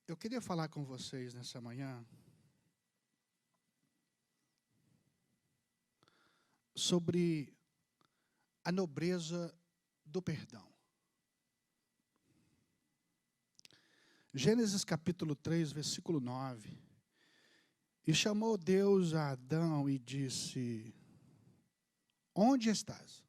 Eu queria falar com vocês nessa manhã sobre a nobreza do perdão. Gênesis capítulo 3, versículo 9. E chamou Deus a Adão e disse: onde estás?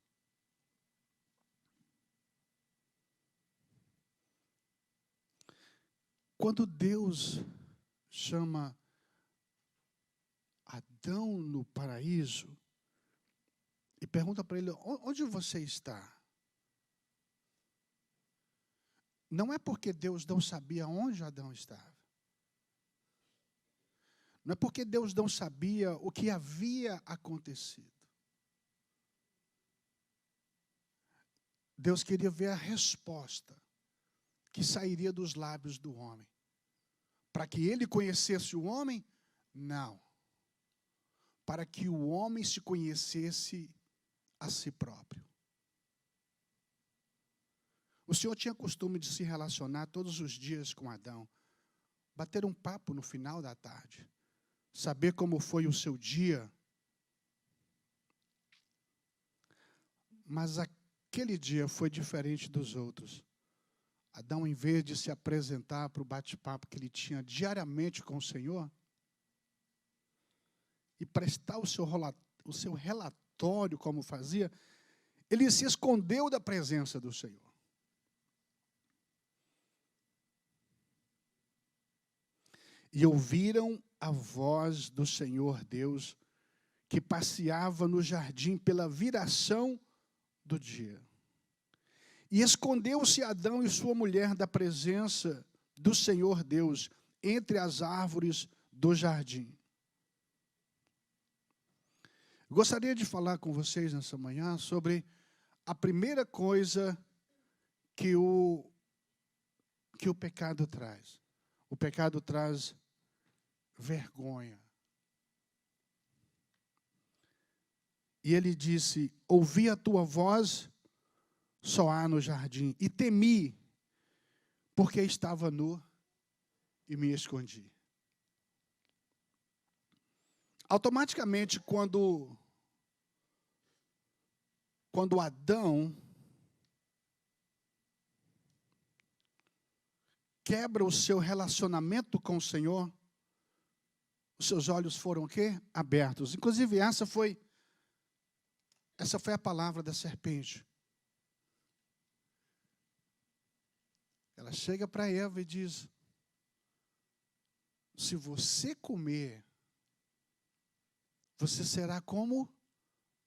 Quando Deus chama Adão no paraíso e pergunta para ele: onde você está? Não é porque Deus não sabia onde Adão estava. Não é porque Deus não sabia o que havia acontecido. Deus queria ver a resposta que sairia dos lábios do homem. Para que ele conhecesse o homem? Não. Para que o homem se conhecesse a si próprio. O Senhor tinha costume de se relacionar todos os dias com Adão, bater um papo no final da tarde, saber como foi o seu dia. Mas aquele dia foi diferente dos outros. Adão, em vez de se apresentar para o bate-papo que ele tinha diariamente com o Senhor, e prestar o seu relatório como fazia, ele se escondeu da presença do Senhor. E ouviram a voz do Senhor Deus, que passeava no jardim pela viração do dia. E escondeu-se Adão e sua mulher da presença do Senhor Deus, entre as árvores do jardim. Gostaria de falar com vocês nessa manhã sobre a primeira coisa que o pecado traz. O pecado traz vergonha. E ele disse: ouvi a tua voz soar no jardim, e temi, porque estava nu e me escondi. Automaticamente, quando Adão quebra o seu relacionamento com o Senhor, os seus olhos foram o quê? Abertos. Inclusive, essa foi a palavra da serpente. Ela chega para Eva e diz: se você comer, você será como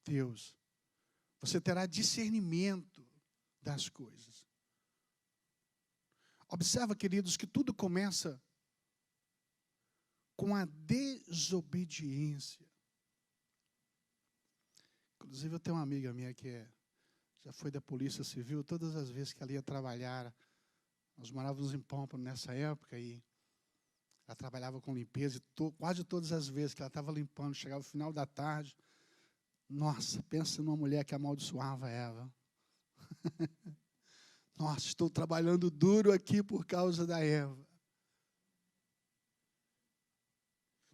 Deus. Você terá discernimento das coisas. Observa, queridos, que tudo começa com a desobediência. Inclusive, eu tenho uma amiga minha que já foi da Polícia Civil. Todas as vezes que ela ia trabalhar, nós morávamos em Pâmpano nessa época, e ela trabalhava com limpeza, e quase todas as vezes que ela estava limpando, chegava no final da tarde, nossa, pensa numa mulher que amaldiçoava Eva. Nossa, estou trabalhando duro aqui por causa da Eva.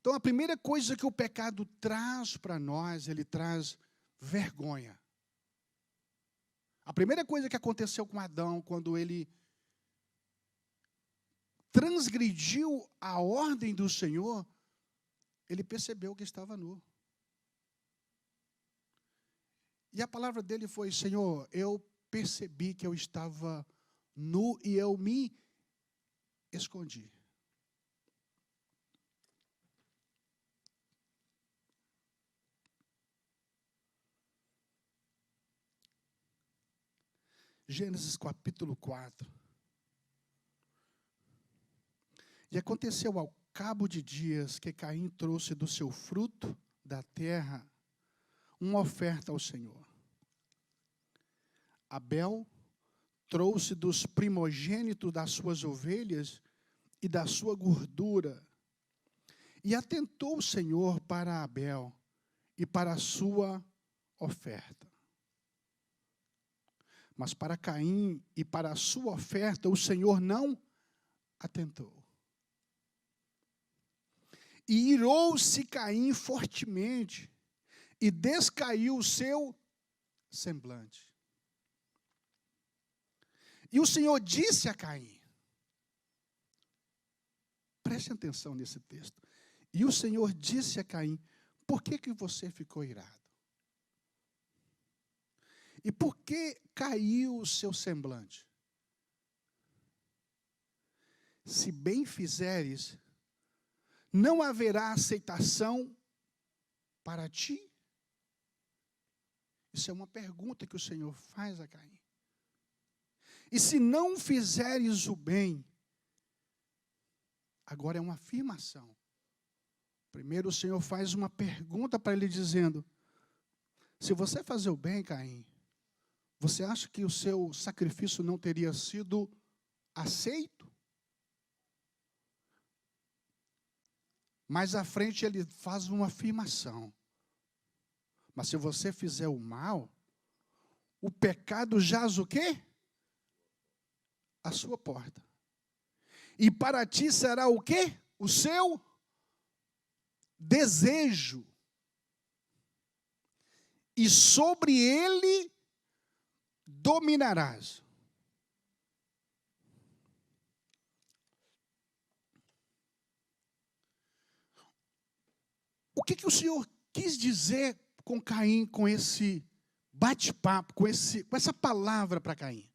Então, a primeira coisa que o pecado traz para nós, ele traz vergonha. A primeira coisa que aconteceu com Adão, quando ele transgrediu a ordem do Senhor, ele percebeu que estava nu. E a palavra dele foi: Senhor, eu percebi que eu estava nu e eu me escondi. Gênesis capítulo 4. E aconteceu ao cabo de dias que Caim trouxe do seu fruto da terra uma oferta ao Senhor. Abel trouxe dos primogênitos das suas ovelhas e da sua gordura. E atentou o Senhor para Abel e para a sua oferta. Mas para Caim e para a sua oferta o Senhor não atentou. E irou-se Caim fortemente, e descaiu o seu semblante. E o Senhor disse a Caim, preste atenção nesse texto. E o Senhor disse a Caim, por que você ficou irado? E por que caiu o seu semblante? Se bem fizeres, não haverá aceitação para ti? Isso é uma pergunta que o Senhor faz a Caim. E se não fizeres o bem, agora é uma afirmação. Primeiro o Senhor faz uma pergunta para ele dizendo, se você fazer o bem, Caim, você acha que o seu sacrifício não teria sido aceito? Mais à frente ele faz uma afirmação. Mas se você fizer o mal, o pecado jaz o quê? A sua porta. E para ti será o quê? O seu desejo. E sobre ele dominarás. O que o Senhor quis dizer com Caim, com esse bate-papo, com essa palavra para Caim?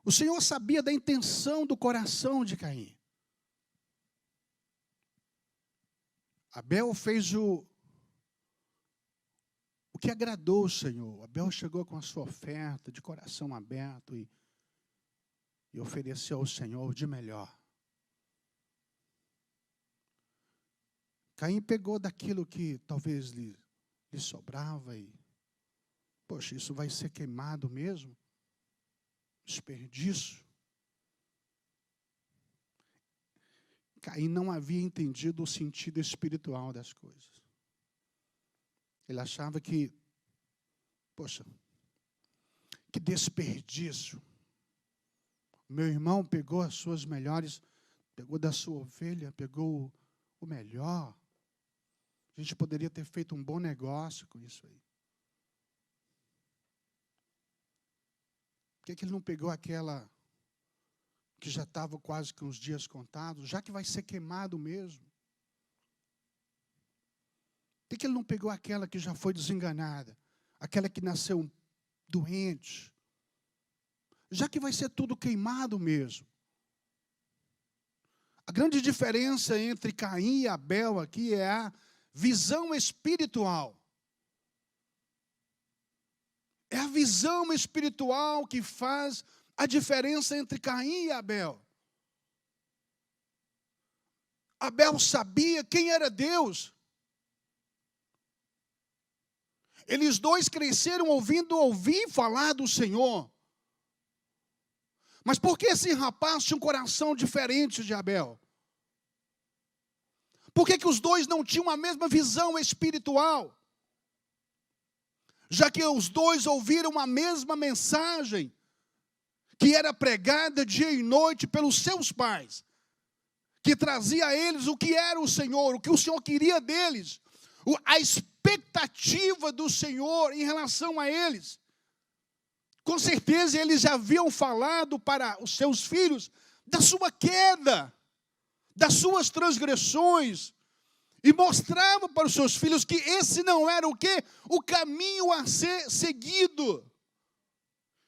O Senhor sabia da intenção do coração de Caim. Abel fez o que agradou o Senhor. Abel chegou com a sua oferta de coração aberto e ofereceu ao Senhor de melhor. Caim pegou daquilo que talvez lhe sobrava e, poxa, isso vai ser queimado mesmo? Desperdício. Caim não havia entendido o sentido espiritual das coisas. Ele achava que, poxa, que desperdício. Meu irmão pegou as suas melhores, pegou da sua ovelha, pegou o melhor. A gente poderia ter feito um bom negócio com isso aí. Por que ele não pegou aquela que já estava quase com os dias contados, já que vai ser queimado mesmo? Por que ele não pegou aquela que já foi desenganada, aquela que nasceu doente, já que vai ser tudo queimado mesmo? A grande diferença entre Caim e Abel aqui é a visão espiritual. É a visão espiritual que faz a diferença entre Caim e Abel. Abel sabia quem era Deus. Eles dois cresceram ouvir falar do Senhor. Mas por que esse rapaz tinha um coração diferente de Abel? Por que os dois não tinham a mesma visão espiritual? Já que os dois ouviram a mesma mensagem, que era pregada dia e noite pelos seus pais, que trazia a eles o que era o Senhor, o que o Senhor queria deles, a expectativa do Senhor em relação a eles. Com certeza eles já haviam falado para os seus filhos da sua queda, das suas transgressões, e mostrava para os seus filhos que esse não era o quê? O caminho a ser seguido.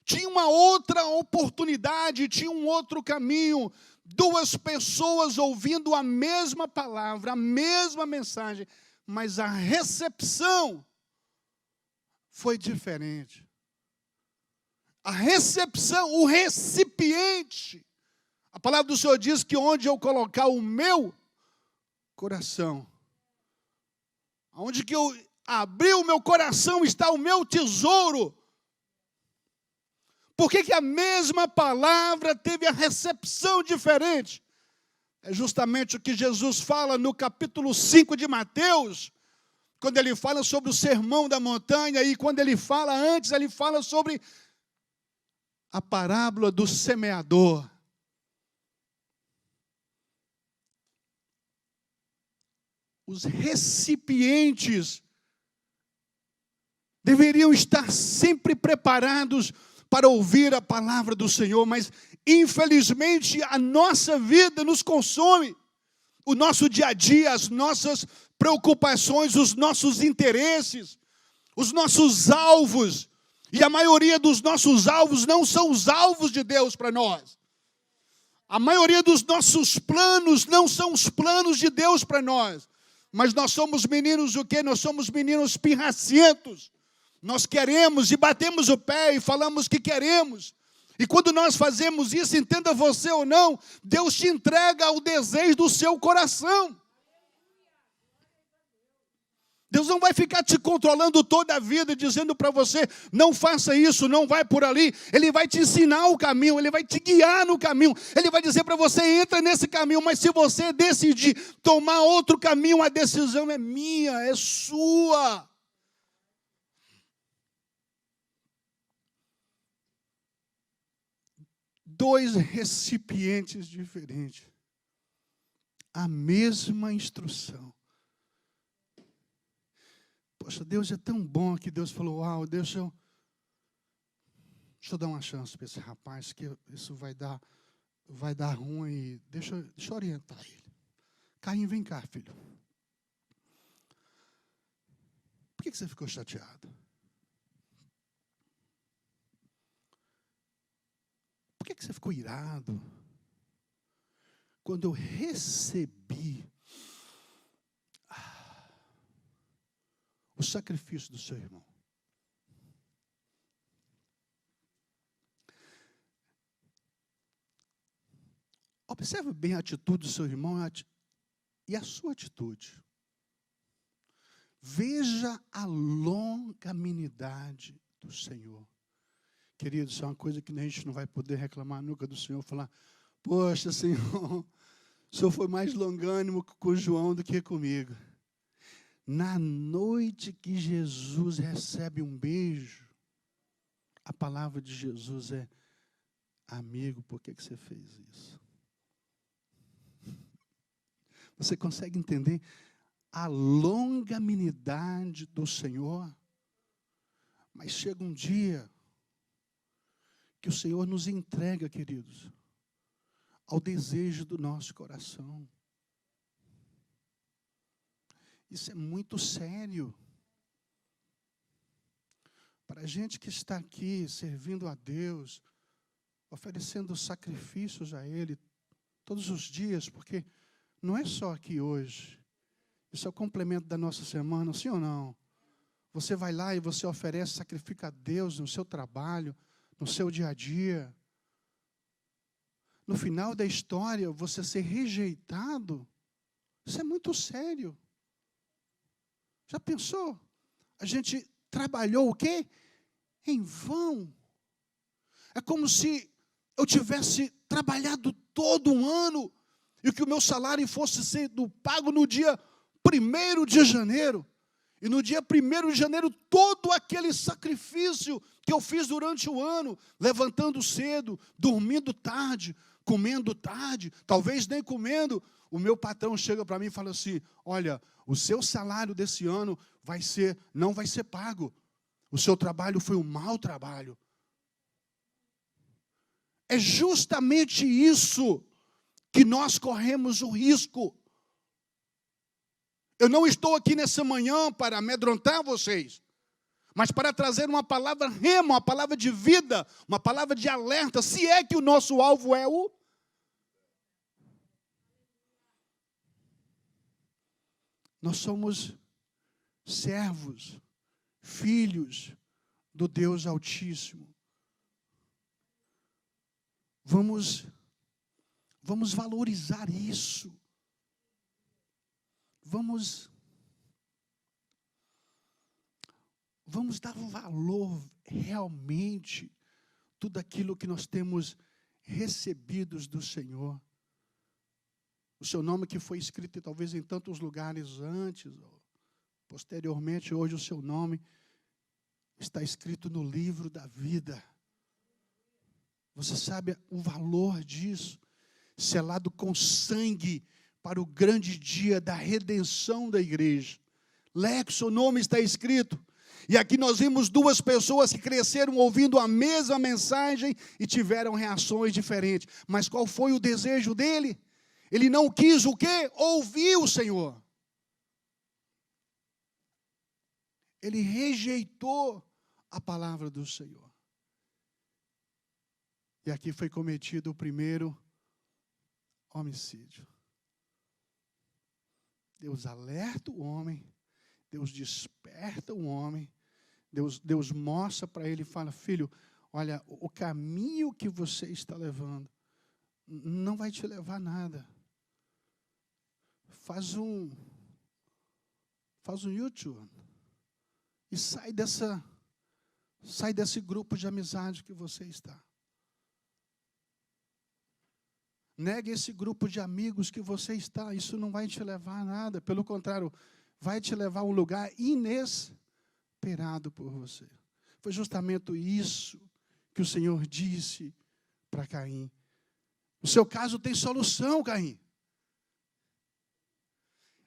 Tinha uma outra oportunidade, tinha um outro caminho. Duas pessoas ouvindo a mesma palavra, a mesma mensagem, mas a recepção foi diferente. A recepção, o recipiente. A palavra do Senhor diz que onde eu colocar o meu coração, onde que eu abrir o meu coração está o meu tesouro. Por que a mesma palavra teve a recepção diferente? É justamente o que Jesus fala no capítulo 5 de Mateus, quando ele fala sobre o sermão da montanha, e quando ele fala antes, ele fala sobre a parábola do semeador. os recipientes deveriam estar sempre preparados para ouvir a palavra do Senhor, mas infelizmente a nossa vida nos consome. O nosso dia a dia, as nossas preocupações, os nossos interesses, os nossos alvos, e a maioria dos nossos alvos não são os alvos de Deus para nós. A maioria dos nossos planos não são os planos de Deus para nós. Mas nós somos meninos o quê? Nós somos meninos pirracentos. Nós queremos e batemos o pé e falamos que queremos. E quando nós fazemos isso, entenda você ou não, Deus te entrega o desejo do seu coração. Deus não vai ficar te controlando toda a vida, dizendo para você, não faça isso, não vai por ali. Ele vai te ensinar o caminho, Ele vai te guiar no caminho. Ele vai dizer para você, entra nesse caminho, mas se você decidir tomar outro caminho, a decisão é minha, é sua. Dois recipientes diferentes, a mesma instrução. Poxa, Deus é tão bom que Deus falou, uau, deixa eu dar uma chance para esse rapaz, que isso vai dar ruim, deixa eu orientar ele. Caim, vem cá, filho. Por que você ficou chateado? Por que você ficou irado? Quando eu recebi o sacrifício do seu irmão. Observe bem a atitude do seu irmão e a sua atitude. Veja a longanimidade do Senhor. Queridos, isso é uma coisa que a gente não vai poder reclamar nunca do Senhor, falar, poxa, Senhor, o Senhor foi mais longânimo com João do que comigo. Na noite que Jesus recebe um beijo, a palavra de Jesus é, amigo, por que você fez isso? Você consegue entender a longanimidade do Senhor? Mas chega um dia que o Senhor nos entrega, queridos, ao desejo do nosso coração. Isso é muito sério. Para a gente que está aqui servindo a Deus, oferecendo sacrifícios a Ele todos os dias, porque não é só aqui hoje. Isso é o complemento da nossa semana, sim ou não? Você vai lá e você oferece, sacrifica a Deus no seu trabalho, no seu dia a dia. No final da história, você ser rejeitado, isso é muito sério. Já pensou? A gente trabalhou o quê? Em vão. É como se eu tivesse trabalhado todo um ano e que o meu salário fosse sendo pago no dia 1º de janeiro. E no dia 1º de janeiro, todo aquele sacrifício que eu fiz durante o ano, levantando cedo, dormindo tarde, comendo tarde, talvez nem comendo, o meu patrão chega para mim e fala assim, olha, o seu salário desse ano não vai ser pago. O seu trabalho foi um mau trabalho. É justamente isso que nós corremos o risco. Eu não estou aqui nessa manhã para amedrontar vocês, mas para trazer uma palavra rema, uma palavra de vida, uma palavra de alerta, se é que o nosso alvo é o... Nós somos servos, filhos do Deus Altíssimo. Vamos valorizar isso. Vamos dar valor realmente tudo aquilo que nós temos recebidos do Senhor. O seu nome que foi escrito talvez em tantos lugares antes, posteriormente, hoje o seu nome está escrito no livro da vida. Você sabe o valor disso? Selado com sangue para o grande dia da redenção da igreja. Lex, o nome está escrito. E aqui nós vimos duas pessoas que cresceram ouvindo a mesma mensagem e tiveram reações diferentes. Mas qual foi o desejo dele? Ele não quis o quê? Ouvir o Senhor. Ele rejeitou a palavra do Senhor. E aqui foi cometido o primeiro homicídio. Deus alerta o homem, Deus desperta o homem, Deus mostra para ele e fala: filho, olha, o caminho que você está levando não vai te levar a nada. Faz um YouTube e sai desse grupo de amizade que você está. Negue esse grupo de amigos que você está. Isso não vai te levar a nada. Pelo contrário, vai te levar a um lugar inesperado por você. Foi justamente isso que o Senhor disse para Caim. O seu caso tem solução, Caim.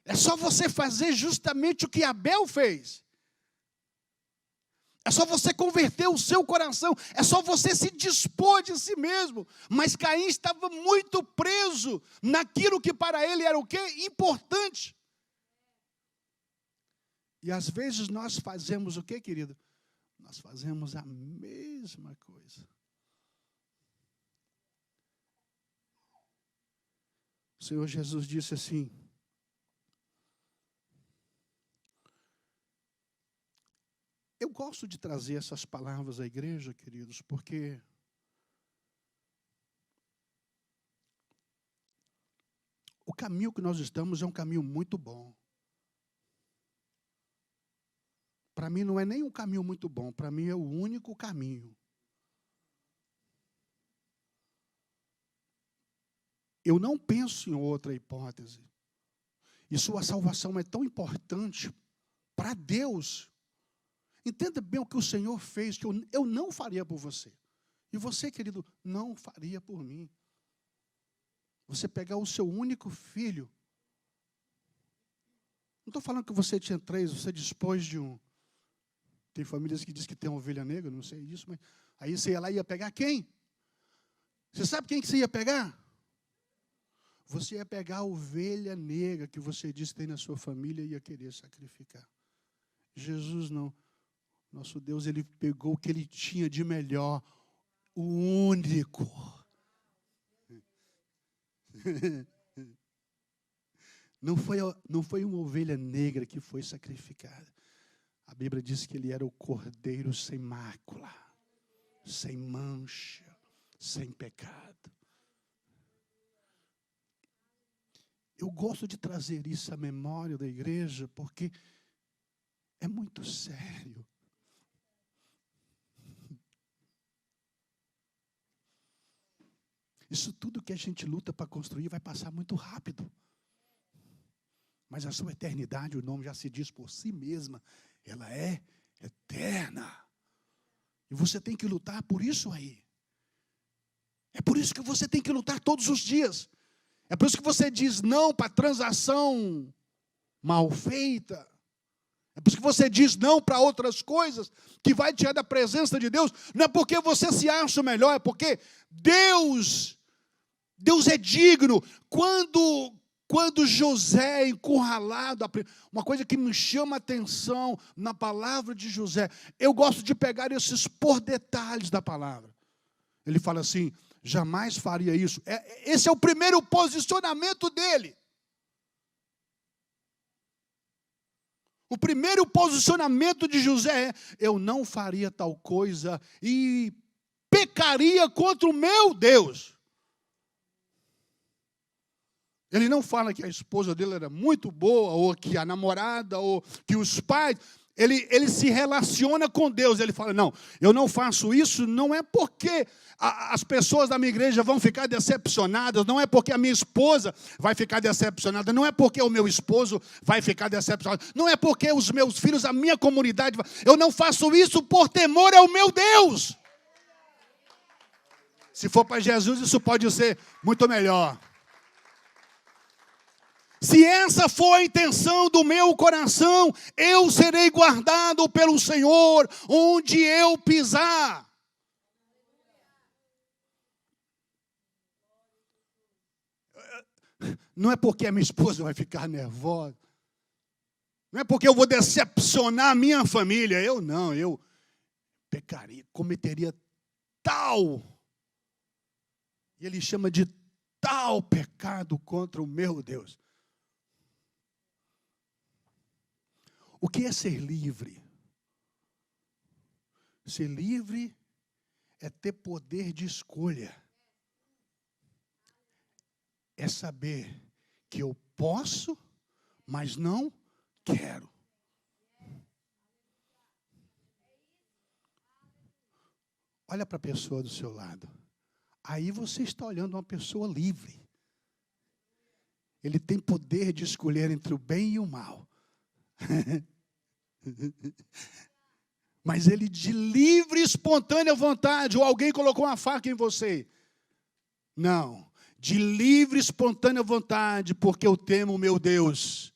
É só você fazer justamente o que Abel fez. É só você converter o seu coração. É só você se dispor de si mesmo. Mas Caim estava muito preso naquilo que para ele era o quê? Importante. E às vezes nós fazemos o quê, querido? Nós fazemos a mesma coisa. O Senhor Jesus disse assim: eu gosto de trazer essas palavras à igreja, queridos, porque o caminho que nós estamos é um caminho muito bom. Para mim não é nem um caminho muito bom, para mim é o único caminho. Eu não penso em outra hipótese. E sua salvação é tão importante para Deus. Entenda bem o que o Senhor fez, que eu não faria por você. E você, querido, não faria por mim. Você pegar o seu único filho. Não estou falando que você tinha 3, você dispôs de um. Tem famílias que dizem que tem uma ovelha negra, não sei disso, mas aí você ia lá e ia pegar quem? Você sabe quem que você ia pegar? Você ia pegar a ovelha negra que você disse que tem na sua família e ia querer sacrificar. Jesus não. Nosso Deus, Ele pegou o que Ele tinha de melhor, o único. Não foi uma ovelha negra que foi sacrificada. A Bíblia diz que Ele era o cordeiro sem mácula, sem mancha, sem pecado. Eu gosto de trazer isso à memória da igreja, porque é muito sério. Isso tudo que a gente luta para construir vai passar muito rápido. Mas a sua eternidade, o nome já se diz por si mesma, ela é eterna. E você tem que lutar por isso aí. É por isso que você tem que lutar todos os dias. É por isso que você diz não para transação mal feita. É por isso que você diz não para outras coisas que vai tirar da presença de Deus. Não é porque você se acha melhor, é porque Deus é digno. Quando José é encurralado, uma coisa que me chama a atenção na palavra de José, eu gosto de pegar esses por detalhes da palavra. Ele fala assim: jamais faria isso. Esse é o primeiro posicionamento dele. O primeiro posicionamento de José é: eu não faria tal coisa e pecaria contra o meu Deus. Ele não fala que a esposa dele era muito boa, ou que a namorada, ou que os pais. Ele se relaciona com Deus. Ele fala: não, eu não faço isso, não é porque as pessoas da minha igreja vão ficar decepcionadas, não é porque a minha esposa vai ficar decepcionada, não é porque o meu esposo vai ficar decepcionado, não é porque os meus filhos, a minha comunidade, eu não faço isso por temor ao meu Deus. Se for para Jesus, isso pode ser muito melhor. Se essa for a intenção do meu coração, eu serei guardado pelo Senhor onde eu pisar. Não é porque a minha esposa vai ficar nervosa. Não é porque eu vou decepcionar a minha família. Eu pecaria, cometeria tal. E ele chama de tal pecado contra o meu Deus. O que é ser livre? Ser livre é ter poder de escolha. É saber que eu posso, mas não quero. Olha para a pessoa do seu lado. Aí você está olhando uma pessoa livre. Ele tem poder de escolher entre o bem e o mal. Mas ele de livre e espontânea vontade, ou alguém colocou uma faca em você. Não, de livre e espontânea vontade, porque eu temo o meu Deus.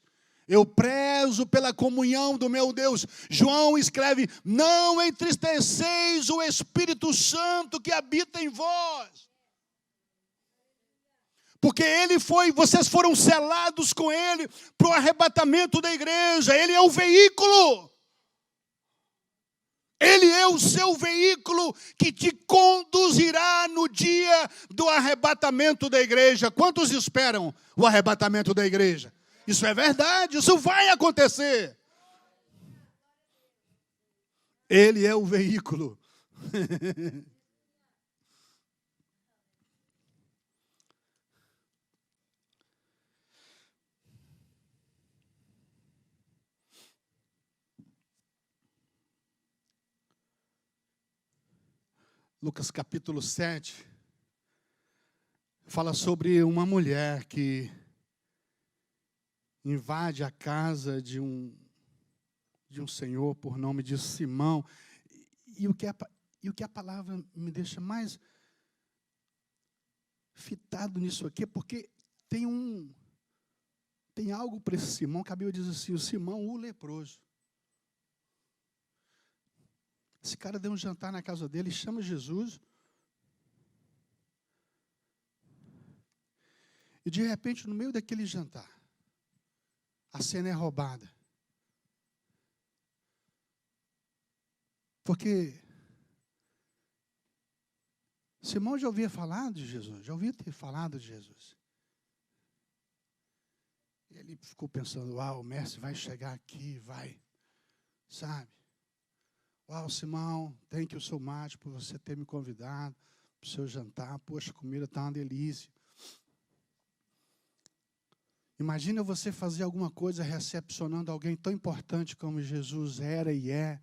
Eu prezo pela comunhão do meu Deus. João escreve, não entristeceis o Espírito Santo que habita em vós. Porque vocês foram selados com ele para o arrebatamento da igreja. Ele é o veículo. Ele é o seu veículo que te conduzirá no dia do arrebatamento da igreja. Quantos esperam o arrebatamento da igreja? Isso é verdade, isso vai acontecer. Ele é o veículo. Lucas capítulo 7 fala sobre uma mulher que invade a casa de um senhor por nome de Simão. E o que a palavra me deixa mais fitado nisso aqui é porque tem algo para esse Simão que a Bíblia diz assim, o Simão o leproso. Esse cara deu um jantar na casa dele, chama Jesus. E de repente, no meio daquele jantar, a cena é roubada. Porque Simão já ouvia falar de Jesus, já ouvia ter falado de Jesus. Ele ficou pensando, uau, o mestre vai chegar aqui, vai, sabe? Uau, Simão, thank you so much por você ter me convidado para o seu jantar. Poxa, a comida está uma delícia. Imagina você fazer alguma coisa recepcionando alguém tão importante como Jesus era e é,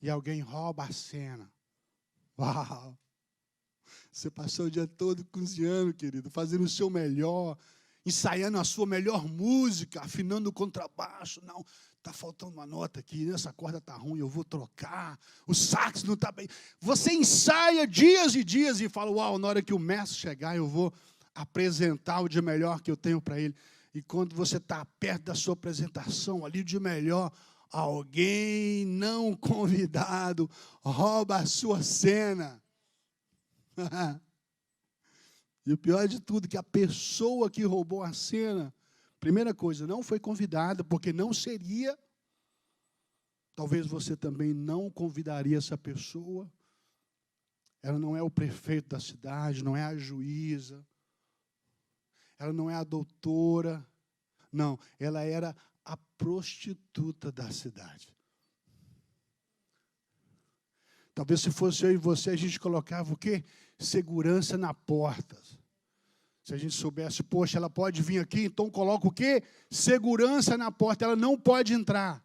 e alguém rouba a cena. Uau! Você passou o dia todo cozinhando, querido, fazendo o seu melhor, ensaiando a sua melhor música, afinando o contrabaixo. Não, está faltando uma nota aqui, essa corda está ruim, eu vou trocar, o sax não está bem. Você ensaia dias e dias e fala, uau, na hora que o mestre chegar, eu vou apresentar o de melhor que eu tenho para ele. E quando você está perto da sua apresentação, ali de melhor, alguém não convidado rouba a sua cena. E o pior de tudo, que a pessoa que roubou a cena, primeira coisa, não foi convidada, porque não seria. Talvez você também não convidaria essa pessoa. Ela não é o prefeito da cidade, não é a juíza. Ela não é a doutora. Não, ela era a prostituta da cidade. Talvez se fosse eu e você, a gente colocava o quê? Segurança na porta. Se a gente soubesse, poxa, ela pode vir aqui, então coloca o quê? Segurança na porta, ela não pode entrar.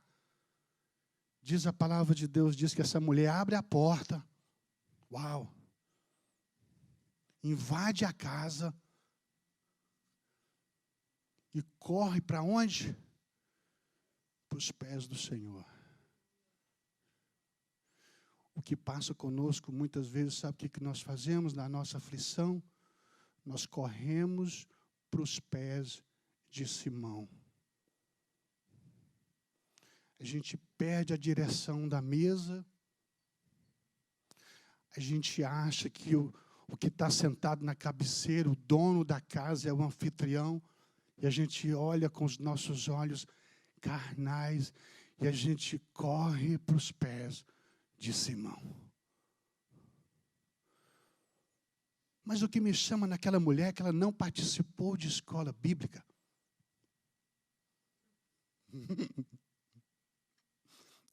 Diz a palavra de Deus, diz que essa mulher abre a porta. Uau! Invade a casa. E corre para onde? Para os pés do Senhor. O que passa conosco muitas vezes, sabe o que nós fazemos na nossa aflição? Nós corremos para os pés de Simão. a gente perde a direção da mesa, a gente acha que o que está sentado na cabeceira, o dono da casa é o anfitrião, e a gente olha com os nossos olhos carnais, e a gente corre para os pés de Simão. Mas o que me chama naquela mulher é que ela não participou de escola bíblica.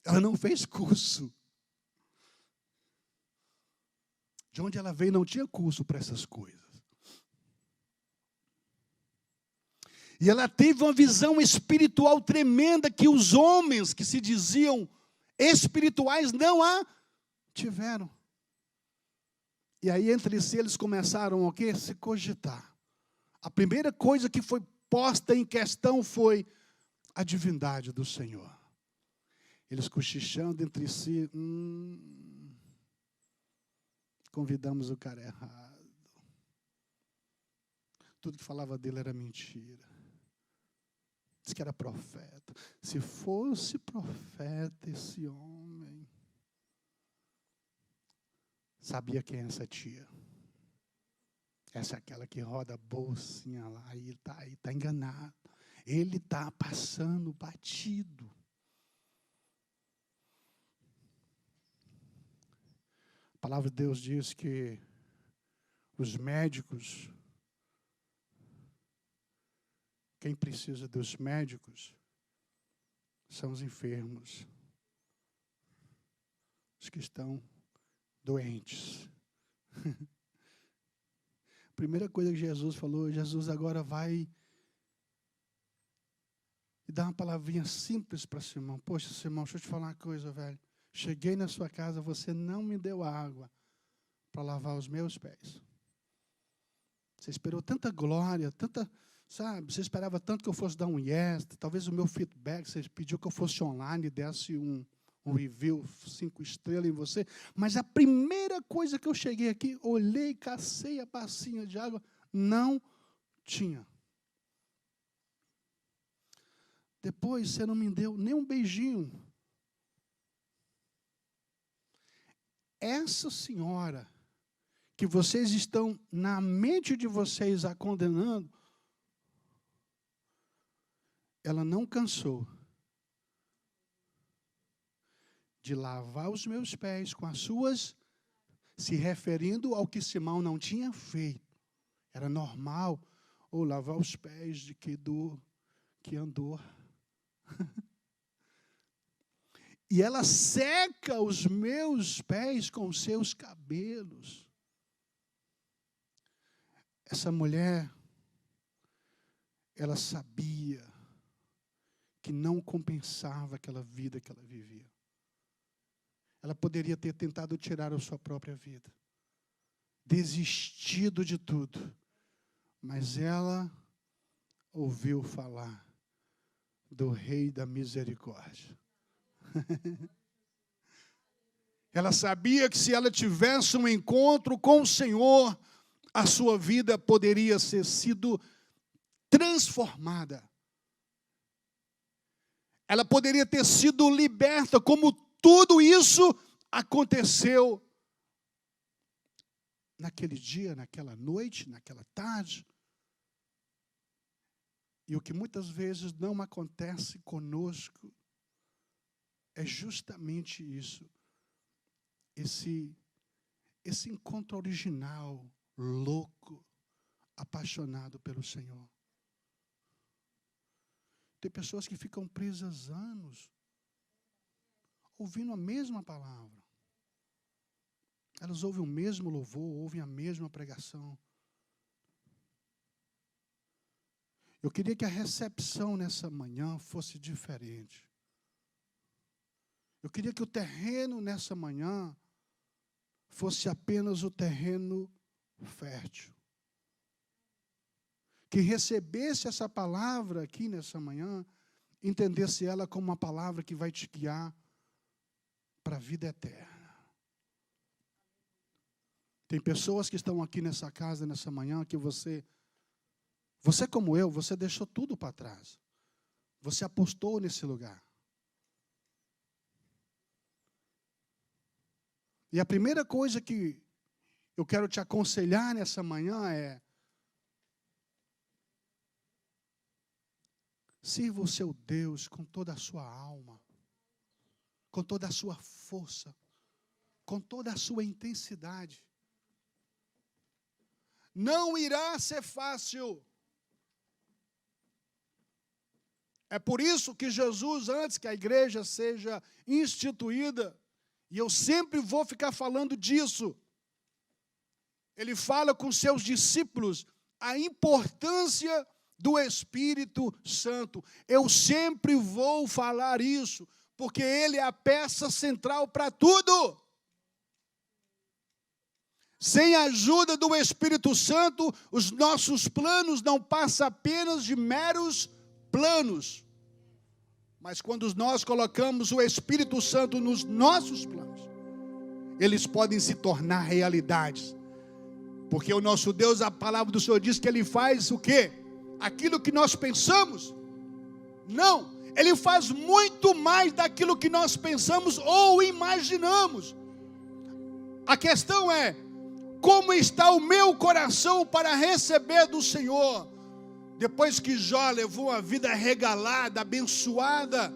Ela não fez curso. De onde ela veio não tinha curso para essas coisas. E ela teve uma visão espiritual tremenda que os homens que se diziam espirituais não a tiveram. E aí entre si eles começaram o quê? Se cogitar. A primeira coisa que foi posta em questão foi a divindade do Senhor. Eles cochichando entre si, convidamos o cara errado. Tudo que falava dele era mentira. Diz que era profeta. Se fosse profeta esse homem, sabia quem é essa tia? Essa é aquela que roda a bolsinha lá e está enganado. Ele está passando batido. A palavra de Deus diz que os médicos, quem precisa dos médicos são os enfermos, os que estão doentes. A primeira coisa que Jesus falou, Jesus agora vai e dá uma palavrinha simples para Simão. Poxa, Simão, deixa eu te falar uma coisa, velho. Cheguei na sua casa, você não me deu água para lavar os meus pés. Você esperou tanta glória, tanta, sabe? Você esperava tanto que eu fosse dar um yes, talvez o meu feedback, você pediu que eu fosse online e desse um review 5 estrelas em você. Mas a primeira coisa que eu cheguei aqui, olhei, cacei a bacinha de água, não tinha. Depois você não me deu nem um beijinho. Essa senhora que vocês estão na mente de vocês a condenando, ela não cansou de lavar os meus pés com as suas, se referindo ao que Simão não tinha feito. Era normal, ou lavar os pés de que andou. E ela seca os meus pés com os seus cabelos. Essa mulher, ela sabia que não compensava aquela vida que ela vivia. Ela poderia ter tentado tirar a sua própria vida, desistido de tudo, mas ela ouviu falar do Rei da Misericórdia. Ela sabia que se ela tivesse um encontro com o Senhor, a sua vida poderia ter sido transformada. Ela poderia ter sido liberta, como tudo isso aconteceu naquele dia, naquela noite, naquela tarde. E o que muitas vezes não acontece conosco é justamente isso. Esse encontro original, louco, apaixonado pelo Senhor. Tem pessoas que ficam presas anos ouvindo a mesma palavra. Elas ouvem o mesmo louvor, ouvem a mesma pregação. Eu queria que a recepção nessa manhã fosse diferente. Eu queria que o terreno nessa manhã fosse apenas o terreno fértil. Que recebesse essa palavra aqui nessa manhã, entendesse ela como uma palavra que vai te guiar para a vida eterna. Tem pessoas que estão aqui nessa casa, nessa manhã, que você como eu, você deixou tudo para trás. Você apostou nesse lugar. E a primeira coisa que eu quero te aconselhar nessa manhã é: sirva o seu Deus com toda a sua alma, com toda a sua força, com toda a sua intensidade. Não irá ser fácil. É por isso que Jesus, antes que a igreja seja instituída, e eu sempre vou ficar falando disso, ele fala com seus discípulos a importância do Espírito Santo. Eu sempre vou falar isso, porque ele é a peça central para tudo. Sem a ajuda do Espírito Santo, os nossos planos não passam apenas de meros planos. Mas quando nós colocamos o Espírito Santo nos nossos planos, eles podem se tornar realidades. Porque o nosso Deus, a palavra do Senhor diz que Ele faz o quê? Aquilo que nós pensamos? Não, Ele faz muito mais daquilo que nós pensamos ou imaginamos. A questão é: como está o meu coração para receber do Senhor? Depois que Jó levou uma vida regalada, abençoada,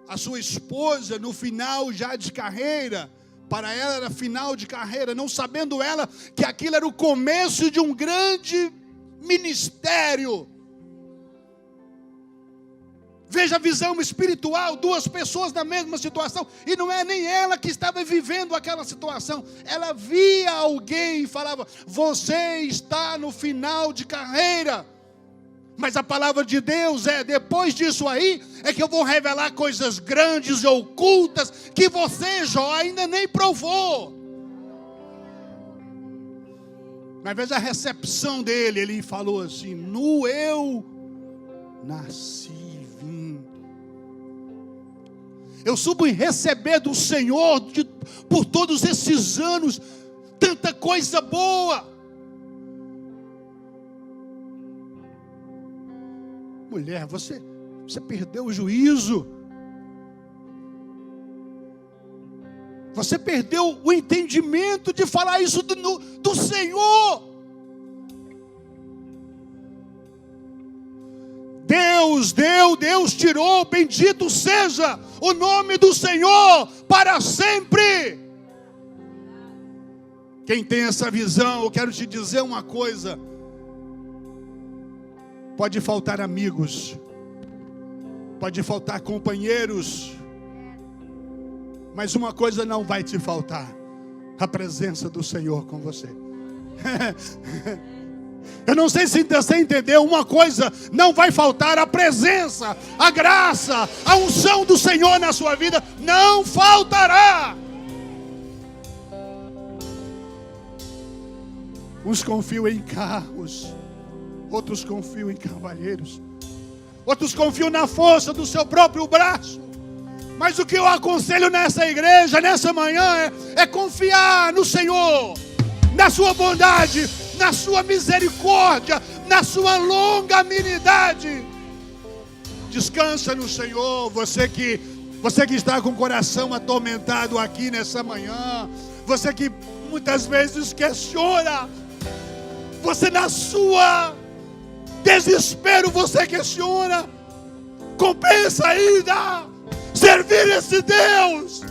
a sua esposa, no final já de carreira, para ela era final de carreira, não sabendo ela que aquilo era o começo de um grande ministério. Veja a visão espiritual, duas pessoas na mesma situação, e não é nem ela que estava vivendo aquela situação, ela via alguém e falava: você está no final de carreira. Mas a palavra de Deus é: depois disso aí, é que eu vou revelar coisas grandes e ocultas, que você, Jó, ainda nem provou. Mas veja a recepção dele, ele falou assim: nu eu nasci. Eu subo em receber do Senhor, por todos esses anos, tanta coisa boa. Mulher, você perdeu o juízo. Você perdeu o entendimento de falar isso do Senhor. Deus deu, Deus tirou, bendito seja o nome do Senhor para sempre. Quem tem essa visão, eu quero te dizer uma coisa: pode faltar amigos, pode faltar companheiros, mas uma coisa não vai te faltar: a presença do Senhor com você. Eu não sei se você entendeu, uma coisa não vai faltar: a presença, a graça, a unção do Senhor na sua vida não faltará. Uns confiam em carros, outros confiam em cavaleiros, outros confiam na força do seu próprio braço. Mas o que eu aconselho nessa igreja, nessa manhã, é confiar no Senhor, na sua bondade, na sua misericórdia, na sua longanimidade. Descansa no Senhor. Você que está com o coração atormentado aqui nessa manhã, você que muitas vezes questiona, você na sua desespero, você questiona: compensa ainda servir esse Deus?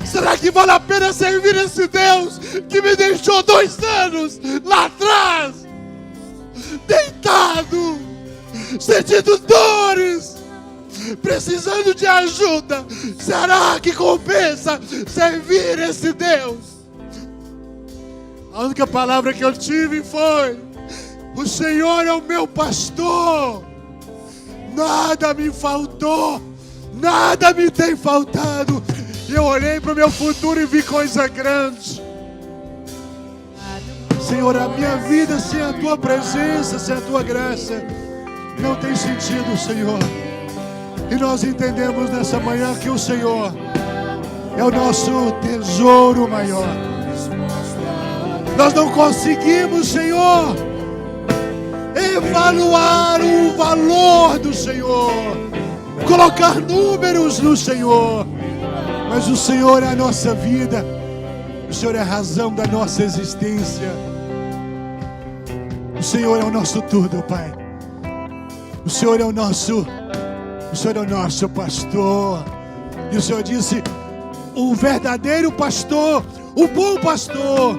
Será que vale a pena servir esse Deus que me deixou 2 anos lá atrás, deitado, sentindo dores, precisando de ajuda? Será que compensa servir esse Deus? A única palavra que eu tive foi: o Senhor é o meu pastor, nada me faltou, nada me tem faltado. Eu olhei para o meu futuro e vi coisa grande. Senhor, a minha vida sem a Tua presença, sem a Tua graça, não tem sentido, Senhor. E nós entendemos nessa manhã que o Senhor é o nosso tesouro maior. Nós não conseguimos, Senhor, evaluar o valor do Senhor, colocar números no Senhor. Mas o Senhor é a nossa vida, o Senhor é a razão da nossa existência. O Senhor é o nosso tudo, Pai. O Senhor é o nosso pastor. E o Senhor disse: o verdadeiro pastor, o bom pastor,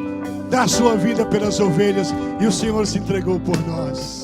dá a sua vida pelas ovelhas. E o Senhor se entregou por nós.